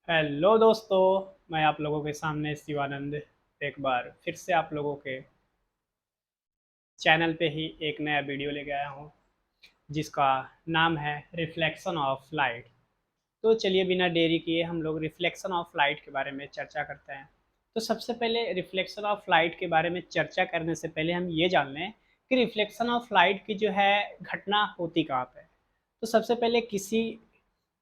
Hello दोस्तों, मैं आप लोगों के सामने शिवानंद एक बार फिर से आप लोगों के चैनल पे ही एक नया वीडियो लेके आया हूँ जिसका नाम है रिफ्लेक्शन ऑफ लाइट। तो चलिए बिना देरी किए हम लोग रिफ्लेक्शन ऑफ लाइट के बारे में चर्चा करते हैं। तो सबसे पहले रिफ्लेक्शन ऑफ लाइट के बारे में चर्चा करने से पहले हम ये जान लें कि रिफ्लेक्शन ऑफ लाइट की जो है घटना होती कहाँ पे है। तो सबसे पहले किसी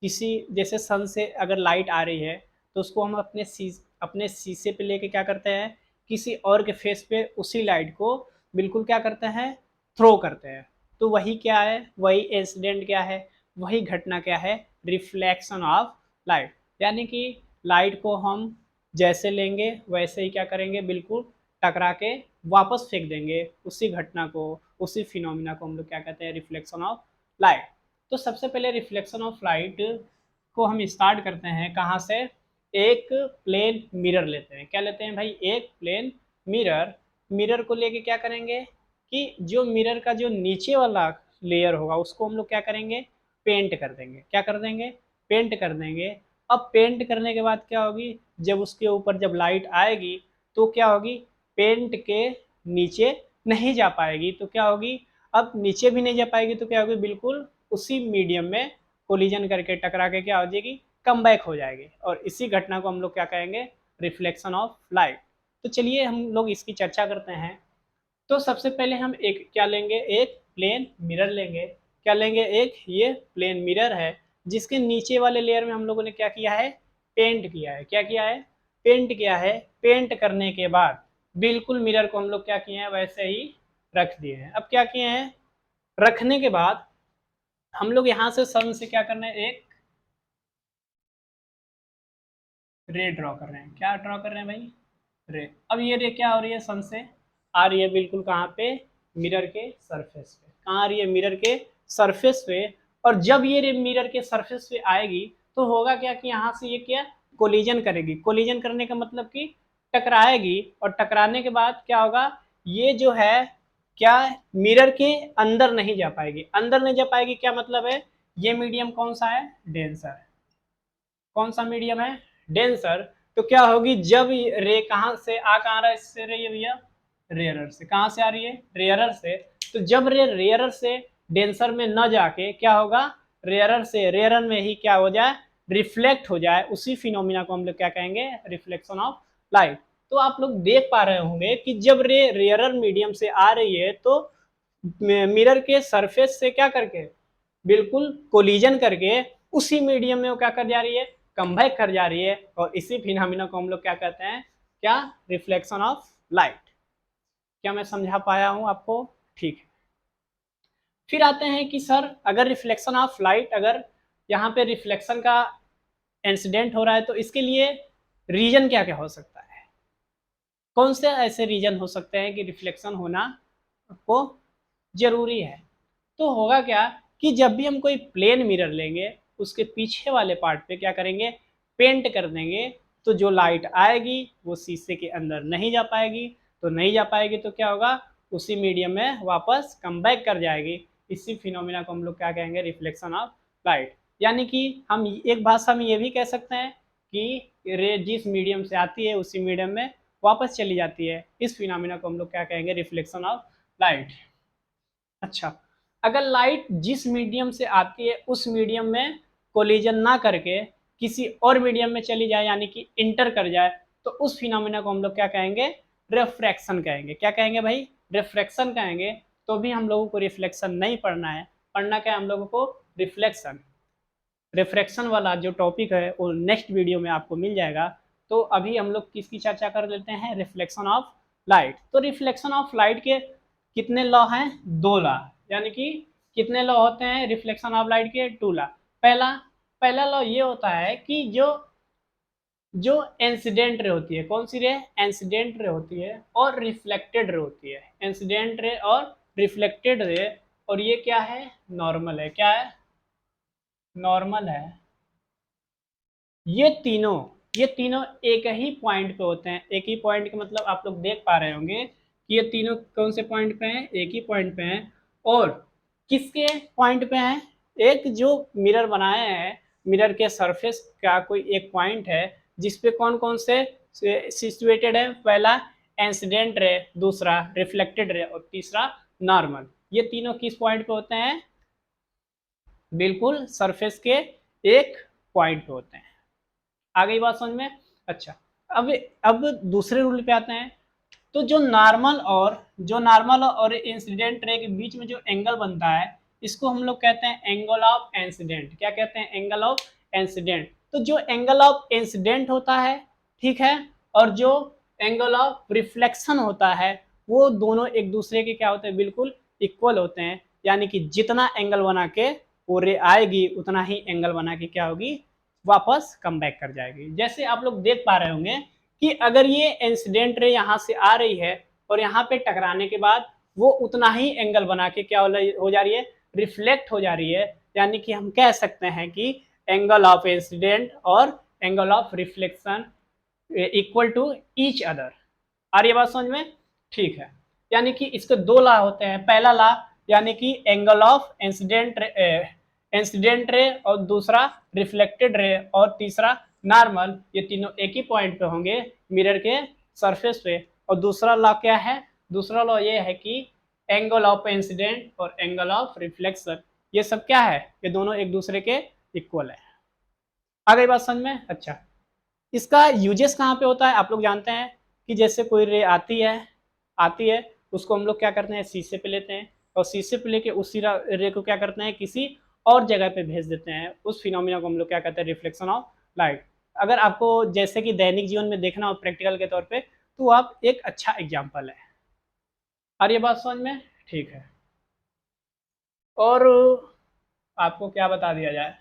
किसी जैसे सन से अगर लाइट आ रही है तो उसको हम अपने शीशे पे लेके क्या करते हैं, किसी और के फेस पे उसी लाइट को बिल्कुल क्या करते हैं, थ्रो करते हैं। तो वही क्या है, वही इंसिडेंट क्या है, वही घटना क्या है, रिफ्लेक्शन ऑफ लाइट। यानी कि लाइट को हम जैसे लेंगे वैसे ही क्या करेंगे, बिल्कुल टकरा के वापस फेंक देंगे। उसी घटना को, उसी फिनोमिना को हम लोग क्या कहते हैं, रिफ्लेक्शन ऑफ लाइट। तो सबसे पहले रिफ्लेक्शन ऑफ लाइट को हम स्टार्ट करते हैं कहाँ से, एक प्लेन मिरर लेते हैं। क्या लेते हैं भाई, एक प्लेन मिरर। मिरर को लेके क्या करेंगे कि जो मिरर का जो नीचे वाला लेयर होगा उसको हम लोग क्या करेंगे, पेंट कर देंगे। क्या कर देंगे, पेंट कर देंगे। अब पेंट करने के बाद क्या होगी, जब उसके ऊपर जब लाइट आएगी तो क्या होगी, पेंट के नीचे नहीं जा पाएगी। तो क्या होगी, अब नीचे भी नहीं जा पाएगी तो क्या होगी, बिल्कुल उसी मीडियम में कोलिजन करके टकरा के क्या हो जाएगी, कम बैक हो जाएगी। और इसी घटना को हम लोग क्या कहेंगे, रिफ्लेक्शन ऑफ लाइट। तो चलिए हम लोग इसकी चर्चा करते हैं। तो सबसे पहले हम एक क्या लेंगे, एक प्लेन मिरर लेंगे। क्या लेंगे, एक ये प्लेन मिरर है जिसके नीचे वाले लेयर में हम लोगों ने क्या किया है, पेंट किया है। क्या किया है, पेंट किया है। पेंट करने के बाद बिल्कुल मिरर को हम लोग क्या किए हैं, वैसे ही रख दिए हैं। अब क्या किए हैं, रखने के बाद हम लोग यहाँ से सन से क्या करना है, एक रे ड्रॉ कर रहे हैं। क्या ड्रॉ कर रहे हैं भाई, रे। अब ये रे क्या हो रही है, सन से आ रही है बिल्कुल कहाँ पे, मिरर के सरफेस पे। कहाँ आ रही है, मिरर के सरफेस पे। और जब ये रे मिरर के सरफेस पे आएगी तो होगा क्या कि यहाँ से ये क्या, कोलिजन करेगी। कोलिजन करने का मतलब कि टकराएगी। और टकराने के बाद क्या होगा, ये जो है क्या, मिरर के अंदर नहीं जा पाएगी। अंदर नहीं जा पाएगी क्या मतलब है, ये मीडियम कौन सा है, डेंसर। कौन सा मीडियम है, डेंसर। तो क्या होगी, जब रे कहाँ से आ, कहाँ रहा है इससे रे, ये भैया रेयरर से। कहाँ से आ रही है, रेयरर से। तो जब रे रेयरर से डेंसर में न जाके क्या होगा, रेयरर से रेयरर में ही क्या हो जाए, रिफ्लेक्ट हो जाए। उसी फिनोमिना को हम लोग क्या कहेंगे, रिफ्लेक्शन ऑफ लाइट। तो आप लोग देख पा रहे होंगे कि जब रे रेयरर मीडियम से आ रही है तो मिरर के सरफेस से क्या करके, बिल्कुल कोलिजन करके उसी मीडियम में वो क्या कर जा रही है, कमबैक कर जा रही है। और इसी फिनोमिना को हम लोग क्या कहते हैं, क्या, रिफ्लेक्शन ऑफ लाइट। क्या मैं समझा पाया हूं आपको, ठीक है। फिर आते हैं कि सर अगर रिफ्लेक्शन ऑफ लाइट, अगर यहाँ पे रिफ्लेक्शन का इंसिडेंट हो रहा है तो इसके लिए रीजन क्या क्या हो सकता है, कौन से ऐसे रीजन हो सकते हैं कि रिफ्लेक्शन होना को जरूरी है। तो होगा क्या कि जब भी हम कोई प्लेन मिरर लेंगे उसके पीछे वाले पार्ट पे क्या करेंगे, पेंट कर देंगे। तो जो लाइट आएगी वो शीशे के अंदर नहीं जा पाएगी। तो नहीं जा पाएगी तो क्या होगा, उसी मीडियम में वापस कम बैक कर जाएगी। इसी फिनोमिना को हम लोग क्या कहेंगे, रिफ्लेक्शन ऑफ लाइट। यानी कि हम एक भाषा में ये भी कह सकते हैं कि रे जिस मीडियम से आती है उसी मीडियम में वापस चली जाती है। इस फिनोमिना को हम लोग क्या कहेंगे, रिफ्लेक्शन ऑफ लाइट। अच्छा, अगर लाइट जिस मीडियम से आती है उस मीडियम में कोलिजन ना करके किसी और मीडियम में चली जाए, यानी कि इंटर कर जाए, तो उस फिनोमिना को हम लोग क्या कहेंगे, रिफ्रैक्शन कहेंगे। क्या कहेंगे भाई, रिफ्रैक्शन कहेंगे। तो भी हम लोगों को रिफ्लेक्शन नहीं पढ़ना है, पढ़ना क्या है हम लोगों को, रिफ्लेक्शन। रिफ्रैक्शन वाला जो टॉपिक है वो नेक्स्ट वीडियो में आपको मिल जाएगा। तो अभी हम लोग किसकी चर्चा कर लेते हैं, रिफ्लेक्शन ऑफ लाइट। तो रिफ्लेक्शन ऑफ लाइट के कितने लॉ हैं, दो लॉ। यानी कि कितने लॉ होते हैं रिफ्लेक्शन ऑफ लाइट के, टू लॉ। पहला पहला लॉ ये होता है कि जो जो इंसिडेंट रे होती है, कौन सी रे, इंसिडेंट रे होती है और रिफ्लेक्टेड रे होती है। इंसिडेंट रे और रिफ्लेक्टेड रे। और ये क्या है, नॉर्मल है। क्या है, नॉर्मल है। ये तीनों एक ही पॉइंट पे होते हैं। एक ही पॉइंट का मतलब आप लोग देख पा रहे होंगे कि ये तीनों कौन से पॉइंट पे हैं, एक ही पॉइंट पे हैं। और किसके पॉइंट पे हैं, एक जो मिरर बनाए हैं मिरर के सरफेस का कोई एक पॉइंट है जिसपे कौन कौन से सिचुएटेड है, पहला इंसिडेंट रे, दूसरा रिफ्लेक्टेड रे और तीसरा नॉर्मल। ये तीनों किस पॉइंट पे होते हैं? बिल्कुल सरफेस के एक पॉइंट पे होते हैं। आ गई बात समझ में? अच्छा, अब दूसरे रूल पे आते हैं। तो जो नॉर्मल और इंसिडेंट रे के बीच में जो एंगल बनता है, इसको हम लोग कहते हैं एंगल ऑफ इंसिडेंट। क्या कहते हैं? Angle of incident. तो जो एंगल ऑफ इंसिडेंट होता है, ठीक है, और जो एंगल ऑफ रिफ्लेक्शन होता है, वो दोनों एक दूसरे के क्या होते हैं? बिल्कुल इक्वल होते हैं। यानी कि जितना एंगल बना के वो रे आएगी, उतना ही एंगल बना के क्या होगी? वापस कम बैक कर जाएगी। जैसे आप लोग देख पा रहे होंगे कि अगर ये इंसिडेंट रे यहाँ से आ रही है और यहाँ पे टकराने के बाद वो उतना ही एंगल बना के क्या हो जा रही है? रिफ्लेक्ट हो जा रही है। यानी कि हम कह सकते हैं कि एंगल ऑफ इंसिडेंट और angle of reflection equal to each other. आ रही है बात समझ में? ठीक है। यानी कि इसके दो लॉ होते हैं। पहला लॉ यानी कि एंगल ऑफ इंसिडेंट रे और दूसरा रिफ्लेक्टेड रे और तीसरा नॉर्मल, ये तीनों एक ही पॉइंट पे होंगे मिरर के सरफेस पे। और दूसरा लॉ क्या है? दूसरा लॉ ये है कि एंगल ऑफ इंसिडेंट और एंगल ऑफ रिफ्लेक्शन, ये सब क्या है? ये दोनों एक दूसरे के इक्वल है। आ गई बात समझ में? अच्छा, इसका यूजेस कहाँ पे होता है? आप लोग जानते हैं कि जैसे कोई रे आती है, उसको हम लोग क्या करते हैं? शीशे पे लेते हैं और शीशे पे लेके उसी रे को क्या करते हैं? किसी और जगह पे भेज देते हैं। उस फिनोमिना को हम लोग क्या कहते हैं? Reflection of light. अगर आपको जैसे कि दैनिक जीवन में देखना हो प्रैक्टिकल के तौर पे, तो आप एक अच्छा एग्जाम्पल है। और ये बात समझ में? ठीक है। और आपको क्या बता दिया जाए?